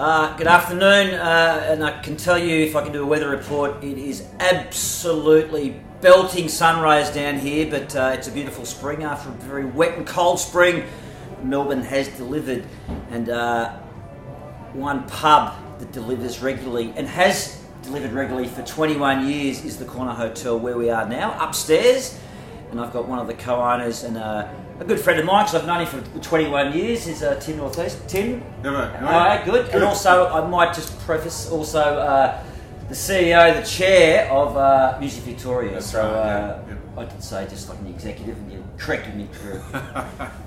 Good afternoon, and I can tell you, if I can do a weather report, it is absolutely belting sun rays down here, but it's a beautiful spring after a very wet and cold spring. Melbourne has delivered, and one pub that delivers regularly and has delivered regularly for 21 years is the Corner Hotel, where we are now, upstairs. And I've got one of the co-owners and a good friend of mine, because I've known him for 21 years, is Tim Northeast. Tim? Hello. Good. And also, I might just preface, also the CEO, the chair of Music Victoria. That's right. I did say just like an executive, and you corrected me.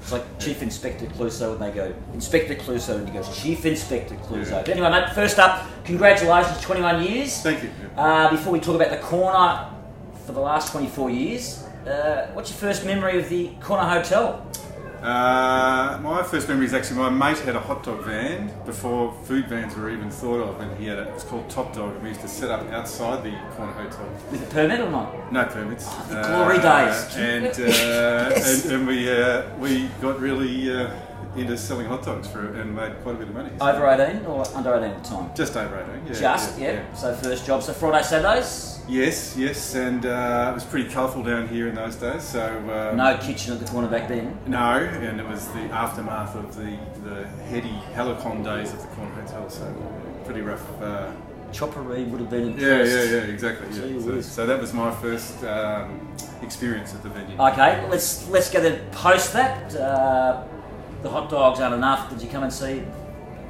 It's like Chief Inspector Clouseau, and they go, Inspector Clouseau, and he goes, Chief Inspector Clouseau. Yeah. But anyway, mate, first up, congratulations, 21 years. Thank you. Before we talk about the Corner for the last 24 years, what's your first memory of the Corner Hotel? My first memory is actually my mate had a hot dog van before food vans were even thought of, and he had it was called Top Dog, and we used to set up outside the Corner Hotel. With a permit or not? No permits. The glory days. And we got really into selling hot dogs and made quite a bit of money. So. Over 18 or under 18 at the time? Just over 18, yeah. Just, yeah. So first job, so Friday, Saturdays? Yes, and it was pretty colourful down here in those days. So no kitchen at the corner back then? No, and it was the aftermath of the heady Helicon days of the Corner Hotel, so pretty rough. Choppery would have been impressed. Yeah, exactly. Yeah. So that was my first experience at the venue. Okay, let's go to post that. The hot dogs aren't enough. Did you come and see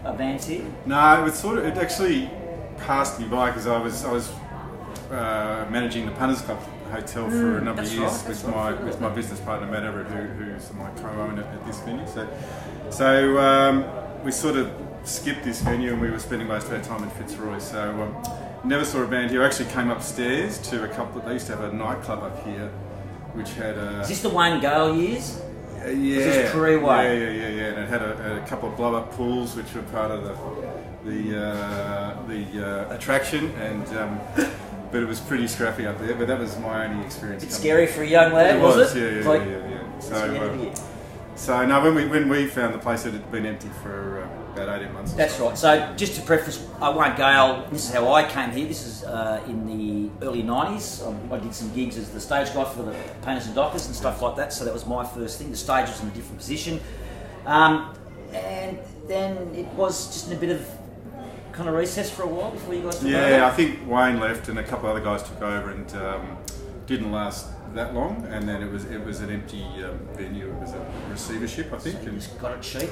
a band here? No, it actually passed me by, because I was managing the Punters Club Hotel for a number of years with my business partner Matt Everett, who's my co-owner at this venue. So we sort of skipped this venue, and we were spending most of our time in Fitzroy. So never saw a band here. I actually came upstairs to a couple. They used to have a nightclub up here, which had a. Is this the Wayne Gale years? Yeah. This is Career Way. Yeah. And it had a couple of blow-up pools, which were part of the attraction, and. But it was pretty scrappy up there, but that was my only experience. It's scary for a young lad, was it? Yeah. So no, when we found the place, it had been empty for about 18 months. That's right. So just to preface, I won't Gale. This is how I came here. This is in the early 90s. I did some gigs as the stage guy for the Painters and Dockers and stuff like that. So that was my first thing. The stage was in a different position, and then it was just in a bit of kind of recess for a while before you guys took over? Yeah, I think Wayne left and a couple of other guys took over, and didn't last that long, and then it was an empty venue. It was a receivership, I think. So you just got it cheap?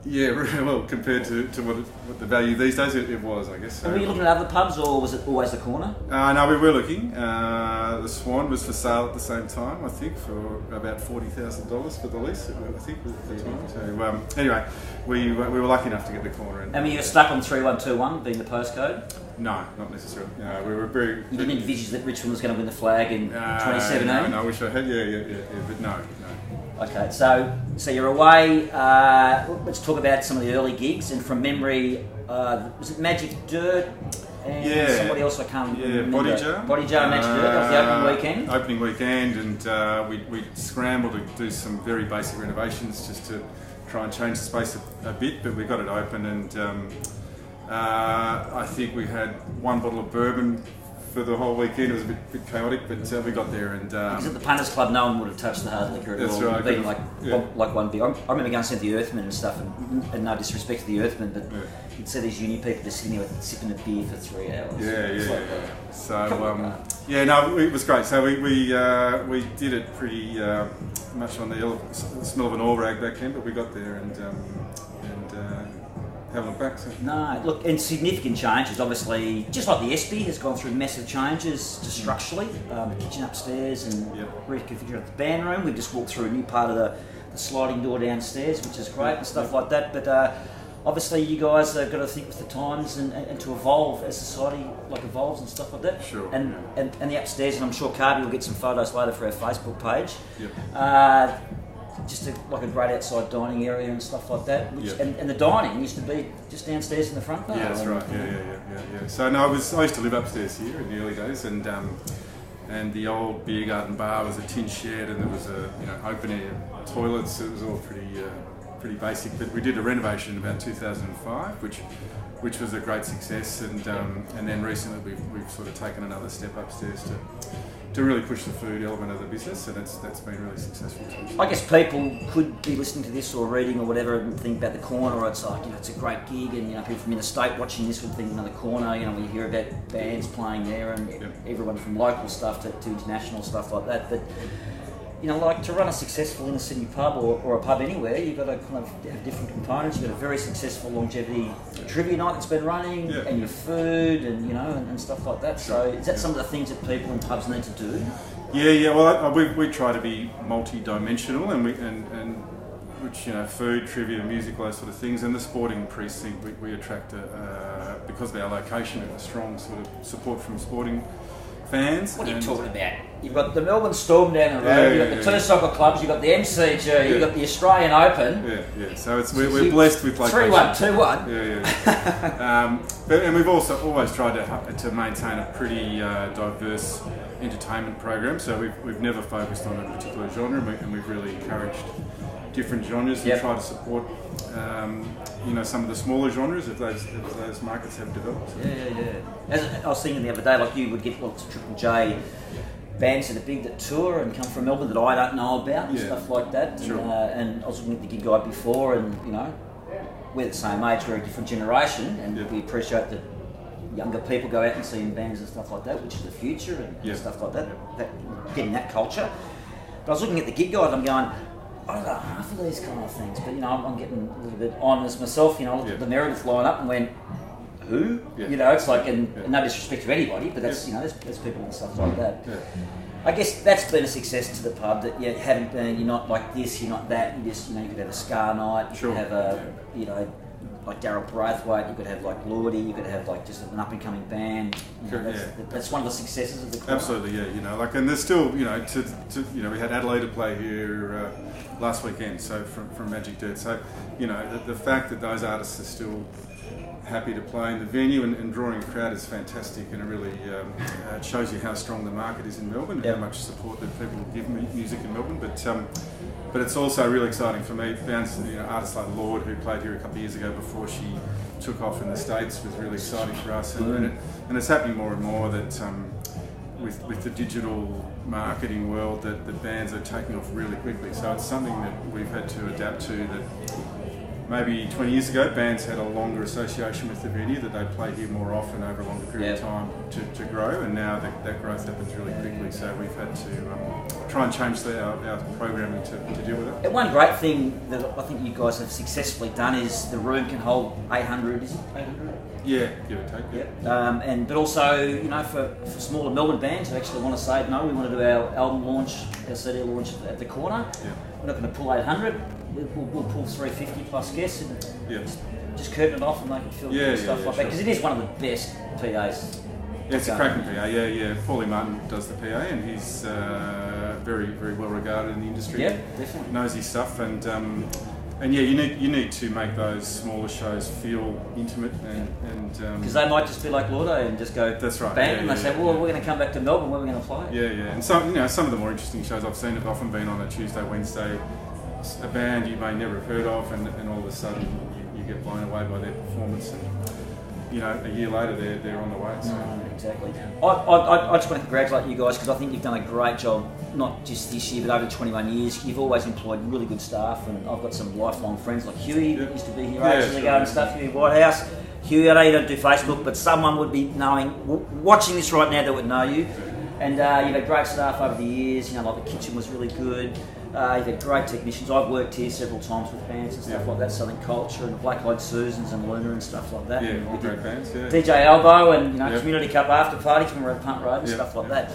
Yeah, well, compared to what the value these days, it was, I guess. So. Were you looking at other pubs, or was it always the Corner? No, we were looking. The Swan was for sale at the same time, I think, for about $40,000 for the lease, I think, at the time. So anyway, we were lucky enough to get the Corner. And were you stuck on 3121 being the postcode? No, not necessarily. No, we were very. You didn't envisage that Richmond was going to win the flag in 2017? No, I wish I had. Yeah, but no. Okay, so you're away. Let's talk about some of the early gigs. And from memory, was it Magic Dirt? And somebody else I can't remember. Body Jar. Body Jar and Magic Dirt. That was the opening weekend. Opening weekend, and we scrambled to do some very basic renovations just to try and change the space a bit. But we got it open, and I think we had one bottle of bourbon for the whole weekend. It was a bit chaotic, but we got there. And because at the Punters Club, no one would have touched the hard liquor at all. That's right. Being like one beer. I remember going to see the Earthmen and stuff, and no disrespect to the Earthmen, but you'd see these uni people just sitting there sipping a beer for 3 hours. So it was great. So we did it pretty much on the smell of an oil rag back then, but we got there and haven't looked back. So. No, look, and significant changes. Obviously, just like the SB has gone through massive changes just structurally. The kitchen upstairs and reconfigured the band room. We've just walked through a new part of the sliding door downstairs, which is great and stuff like that. But obviously, you guys have got to think with the times and to evolve as society evolves and stuff like that. Sure. And the upstairs, and I'm sure Carby will get some photos later for our Facebook page. Yep. Just a great outside dining area and stuff like that. And the dining used to be just downstairs in the front bar. Yeah, that's right. Yeah. So no, I used to live upstairs here in the early days, and the old beer garden bar was a tin shed, and there was open air toilets. It was all pretty basic, but we did a renovation in about 2005, which was a great success, and then recently we've sort of taken another step upstairs to really push the food element of the business, and that's been really successful too. I guess people could be listening to this or reading or whatever and think about the corner, or it's like, it's a great gig, and people from interstate watching this would think, the corner, we hear about bands playing there, and everyone from local stuff to international stuff like that, but like to run a successful inner city pub or a pub anywhere, you've got to kind of have different components. You've got a very successful longevity trivia night that's been running, and your food, and and stuff like that. So is that some of the things that people in pubs need to do? Yeah. Well, we try to be multi-dimensional, and which food, trivia, music, those sort of things. And the sporting precinct, we attract because of our location, a strong sort of support from sporting fans. What are you talking about? You've got the Melbourne Storm down the road, you've got the two soccer clubs, you've got the MCG, you've got the Australian Open. Yeah. So we're blessed with location. 3-1, 2-1. Yeah. And we've also always tried to maintain a pretty diverse entertainment program. So we've never focused on a particular genre, and we've really encouraged different genres and try to support some of the smaller genres if those markets have developed. As I was thinking the other day, like you would get lots of Triple J bands that are big that tour and come from Melbourne that I don't know about and stuff like that. Sure. And I was looking at the gig guide before, and we're the same age, we're a different generation, and we appreciate that younger people go out and see bands and stuff like that, which is the future and stuff like that, getting that culture. But I was looking at the gig guide and I'm going, I don't know half of these kind of things, but I'm getting a little bit honest myself. I looked at the Meredith lineup and went, who? It's like, and no disrespect to anybody, but that's there's people and stuff like that. I guess that's been a success to the pub, that you haven't been, you're not like this, you're not that. You just you could have a Scar night, you could have a like Darryl Braithwaite, you could have like Lordy, you could have like just an up and coming band. That's one of the successes of the club. Absolutely, and there's still we had Adelaide to play here last weekend, so from Magic Dirt. So the fact that those artists are still happy to play in the venue and drawing a crowd is fantastic, and it really it shows you how strong the market is in Melbourne and how much support that people give music in Melbourne. But it's also really exciting for me. Artists like Lord, who played here a couple of years ago before she took off in the States, was really exciting for us, and it's happening more and more that with the digital marketing world that the bands are taking off really quickly. So it's something that we've had to adapt to. That maybe 20 years ago, bands had a longer association with the venue, that they played here more often over a longer period of time to grow, and now that growth happens really quickly. So we've had to try and change our programming to deal with it. And one great thing that I think you guys have successfully done is the room can hold 800, is it 800? Yeah, give or take. But also, for smaller Melbourne bands who actually want to say, no, we want to do our album launch, our CD launch at the corner. We're not going to pull 800. We'll pull 350 plus guests and just curtain it off and make it feel good and stuff like that. Because it is one of the best PAs. It's a cracking PA. Paulie Martin does the PA, and he's very, very well regarded in the industry. Yeah, definitely. Knows his stuff, and you need to make those smaller shows feel intimate and because they might just be like Lordo and just go bang, and they say, well, we're going to come back to Melbourne, where we're going to play. And some of the more interesting shows I've seen have often been on a Tuesday, Wednesday, a band you may never have heard of, and all of a sudden you get blown away by their performance, and a year later they're on the way. So. Exactly. I just want to congratulate you guys, because I think you've done a great job, not just this year but over 21 years. You've always employed really good staff, and I've got some lifelong friends like Huey that used to be here ages ago and stuff, Huey Whitehouse. Huey, I know you don't do Facebook, but someone would be watching this right now that would know you. And you've had great staff over the years, like the kitchen was really good. You've had great technicians. I've worked here several times with bands and stuff like that, Southern Culture and Black Eyed Susans and Luna and stuff like that. Yeah, all great bands, DJ Elbow and Community Cup after parties when we're at Punt Road and stuff like that.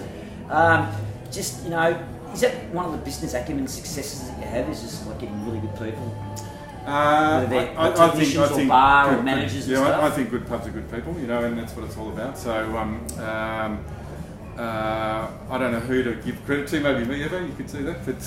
Is that one of the business acumen successes that you have, is just like getting really good people? I think bar or managers and stuff? I think good pubs are good people, and that's what it's all about. So I don't know who to give credit to, maybe me, Evo, you could see that, but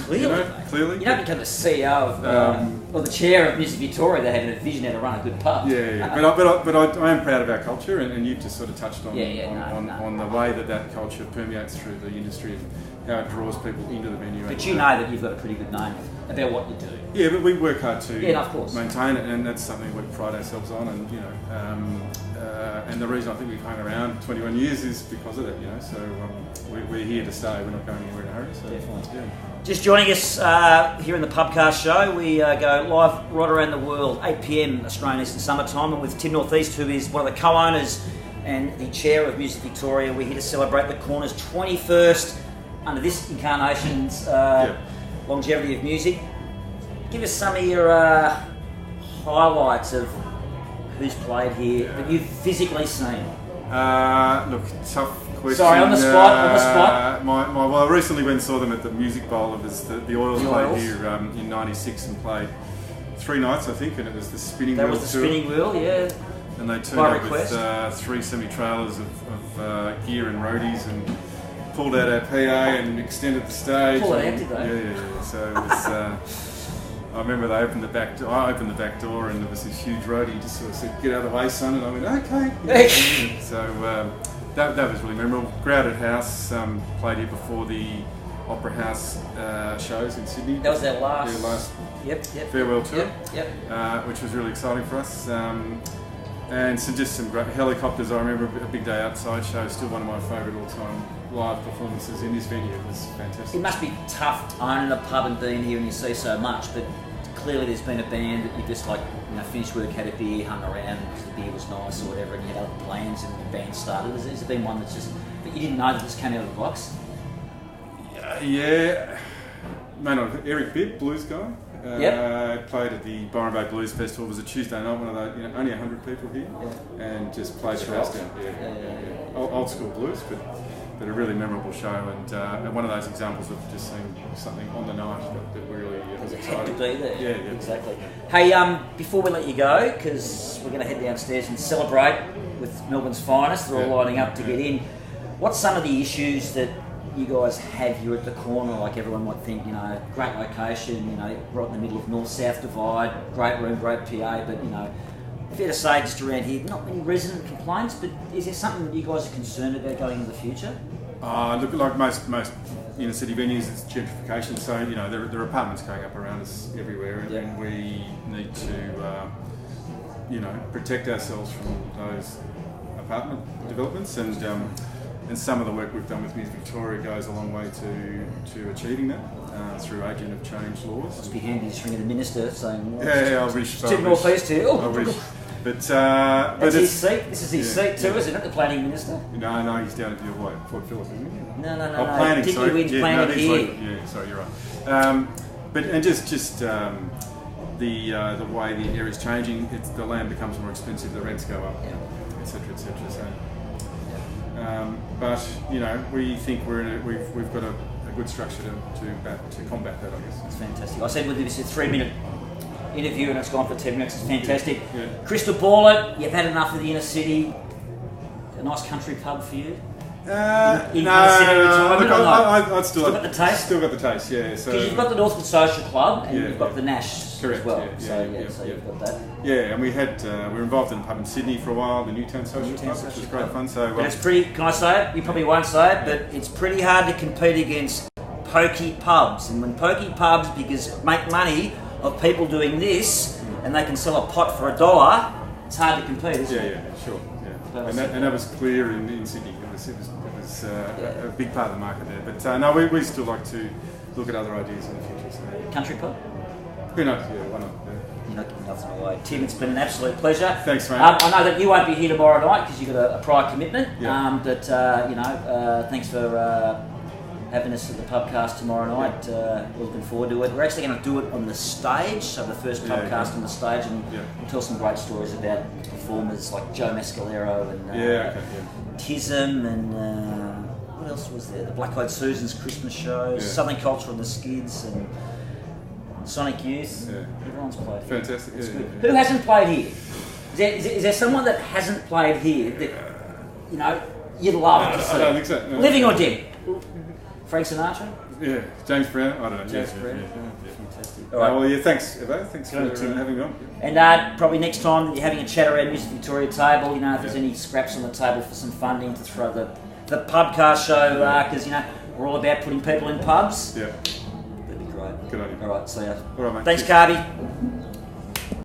clearly. You don't become the CEO of, or the chair of Music Victoria, they have a vision how to run a good pub. But I am proud of our culture, and you've just sort of touched on the way that culture permeates through the industry. how it draws people into the venue. But you know that you've got a pretty good name about what you do. Yeah, but we work hard to of course. maintain it, and that's something we pride ourselves on. And and the reason I think we've hung around 21 years is because of that. So we're here to stay. We're not going anywhere in a hurry. So, definitely. Yeah. Just joining us here in the Pubcast Show, we go live right around the world, 8 p.m. Australian Eastern Summer Time, and with Tim Northeast, who is one of the co-owners and the chair of Music Victoria. We're here to celebrate the Corner's 21st under this incarnation's longevity of music. Give us some of your highlights of who's played here that you've physically seen. Look, tough question. Sorry, on the spot. Well, I recently went and saw them at the Music Bowl. It was the Oils played here in '96 and played 3 nights, I think, and it was the Spinning Wheel. That was the Spinning Wheel, yeah. And they turned up with 3 semi-trailers of gear and roadies and pulled out our PA and extended the stage. Pulled it out, did they? Yeah. So it was, I remember they opened the back door. I opened the back door and there was this huge roadie just sort of said, "Get out of the way, son." And I went, "Okay." So that was really memorable. Crowded House played here before the Opera House shows in Sydney. That was their last. Yep. Farewell tour. Yep. Which was really exciting for us. And some great Helicopters. I remember a Big Day Outside show, still one of my favourite all-time live performances in this venue. It was fantastic. It must be tough owning a pub and being here and you see so much, but clearly there's been a band that you just finished work, had a beer, hung around because the beer was nice or whatever, and you had other plans and the band started. Has there been one that's just, but you didn't know that this came out of the box? Yeah. Eric Bibb, blues guy. Played at the Byron Bay Blues Festival. It was a Tuesday night, one of those, only 100 people here, and just played the house down. Old school blues, but a really memorable show, and one of those examples of just seeing something on the night that really was exciting. Had to be there. Yeah, exactly. Hey, before we let you go, because we're going to head downstairs and celebrate with Melbourne's finest, they're all lining up to get in. What's some of the issues that you guys have here at the Corner? Like everyone might think, great location, right in the middle of north-south divide, great room, great PA, but fair to say just around here, not many resident complaints, but is there something that you guys are concerned about going into the future? Look, like most inner city venues, it's gentrification, so there are apartments going up around us everywhere, and we need to protect ourselves from those apartment developments, and some of the work we've done with Music Victoria goes a long way to achieving that through agent of change laws. Must be handy just ringing the minister saying, I wish. Tim Northeast here. I wish. But that's his seat. This is his seat too, isn't it? The planning minister. No, he's down at Port Phillip, isn't he? No. Planning. Sorry. Planning here. Sorry, you're right. And just the way the area's changing, the land becomes more expensive, the rents go up, etc. So. But we think we've got a good structure to combat that, I guess. It's fantastic. I said with this a 3-minute interview and it's gone for 10 minutes. It's fantastic. Yeah. Crystal ball it. You've had enough of the inner city. A nice country pub for you. I'd still got the taste. Still got the taste, yeah. So because you've got the Northwood Social Club and you've got the Nash correct, as well. So you've got that. Yeah, and we were involved in a pub in Sydney for a while, the Newtown Social Club, which was great fun. So, but it's pretty. Can I say it? You probably won't say it, but it's pretty hard to compete against pokey pubs. And when pokey pubs make money of people doing this, and they can sell a pot for $1, it's hard to compete, isn't it? Yeah, sure. Yeah. And that was clear in Sydney. It was a big part of the market there. But we still like to look at other ideas in the future. So. Country pub? Who knows? Yeah, why not? Yeah. You're not giving nothing away. Tim, it's been an absolute pleasure. Thanks, mate. I know that you won't be here tomorrow night because you've got a prior commitment. Yeah. Thanks for having us at the Pubcast tomorrow night. We're looking forward to it. We're actually going to do it on the stage, so the first Pubcast on the stage, and we'll tell some great stories about performers like Joe Mescalero and Tism and what else was there? The Black Eyed Susans Christmas show, Southern Culture on the Skids, and Sonic Youth. Yeah. Everyone's played here. Fantastic. It's good. Who hasn't played here? Is there someone that hasn't played here that you'd love to see? I don't think so. No. Living or dead? Frank Sinatra? Yeah, James Brown. I don't know. James Brown. Fantastic. All right. Thanks, Evo. Thanks for having me on. And probably next time that you're having a chat around Music Victoria table, if there's any scraps on the table for some funding to throw the Pubcast Show, because we're all about putting people in pubs. Yeah. That'd be great. Good on you. All right, see ya. All right, mate. Thanks, Carby.